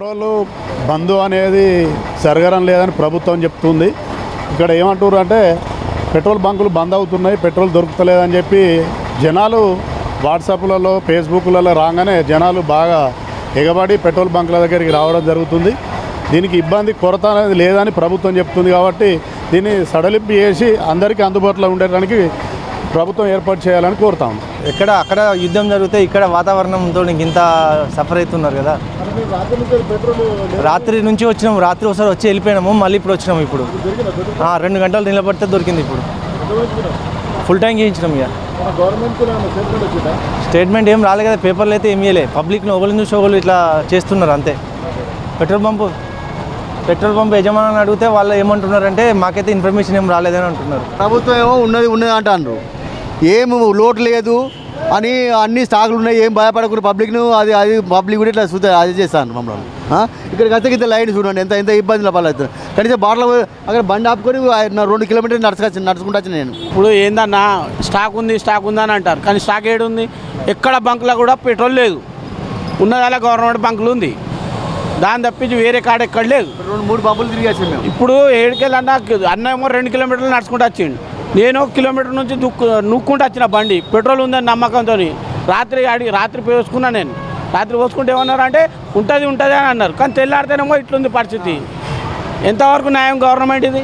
Petrol బంద్ అనేది జరగడం లేదని ప్రభుత్వం చెప్తుంది. ఇక్కడ ఏమంటారు అంటే పెట్రోల్ బంకులు బంద్ అవుతున్నాయి, పెట్రోల్ దొరుకుతలేదని చెప్పి జనాలు వాట్సాప్లలో ఫేస్బుక్లలో రాగానే జనాలు బాగా ఎగబడి పెట్రోల్ బంకుల దగ్గరికి రావడం జరుగుతుంది. దీనికి ఇబ్బంది కొరత అనేది లేదని ప్రభుత్వం చెప్తుంది. కాబట్టి దీన్ని సడలింపు చేసి అందరికీ అందుబాటులో ఉండడానికి ప్రభుత్వం ఏర్పాటు చేయాలని కోరుతాం. అక్కడ యుద్ధం జరిగితే ఇక్కడ వాతావరణంతో ఇంత సఫర్ అవుతున్నారు కదా. రాత్రి నుంచి వచ్చినాము, రాత్రి ఒకసారి వచ్చి వెళ్ళిపోయినాము, మళ్ళీ ఇప్పుడు వచ్చినాము. ఇప్పుడు 2 గంటలు నిలబడితే దొరికింది. ఇప్పుడు ఫుల్ ట్యాంక్ చేయించినాం. ఇక స్టేట్మెంట్ ఏం రాలేదు కదా, పేపర్లు అయితే ఏం చేయలే. పబ్లిక్ని ఒకళ్ళు చూసి ఒకళ్ళు ఇట్లా చేస్తున్నారు అంతే. పెట్రోల్ పంప్ యజమాని అడిగితే వాళ్ళు ఏమంటున్నారంటే మాకైతే ఇన్ఫర్మేషన్ ఏం రాలేదని అంటున్నారు. ప్రభుత్వం ఏమో ఉన్నది అంటారు, ఏం లోటు లేదు అని, అన్ని స్టాకులు ఉన్నాయి, ఏం భయపడకుండా పబ్లిక్ను అది పబ్లిక్ కూడా ఇట్లా చూస్తే అది చేస్తాను మమ్మల్ని. ఇక్కడికి వస్తే ఇంత లైన్ చూడండి ఎంత ఇబ్బందుల పాలవుతుంది. కనీసం బాటలు అక్కడ బండి ఆపుకొని 2 కిలోమీటర్లు నడుచుకుంటూ వచ్చి నేను. ఇప్పుడు ఏందన్నా స్టాక్ ఉందని అంటారు, కానీ స్టాక్ ఏడుంది? ఎక్కడ బంకులో కూడా పెట్రోల్ లేదు. ఉన్నదాలా గవర్నమెంట్ బంకులు ఉంది, దాన్ని తప్పించి వేరే కాడ ఎక్కడ లేదు. 2-3 పంపులు తిరిగి వచ్చాను మేము. ఇప్పుడు ఏడుకెళ్ళన్నా అన్నేమో 2 కిలోమీటర్లు నడుచుకుంటూ వచ్చిండు, నేను 1 కిలోమీటర్ నుంచి నూక్కుంటూ వచ్చిన బండి పెట్రోల్ ఉందని నమ్మకంతో రాత్రి పోసుకున్నా. నేను రాత్రి పోసుకుంటే ఏమన్నారు అంటే ఉంటుంది అని అన్నారు, కానీ తెల్లాడితేనేమో ఇట్లుంది పరిస్థితి. ఎంతవరకు న్యాయం గవర్నమెంట్ ఇది?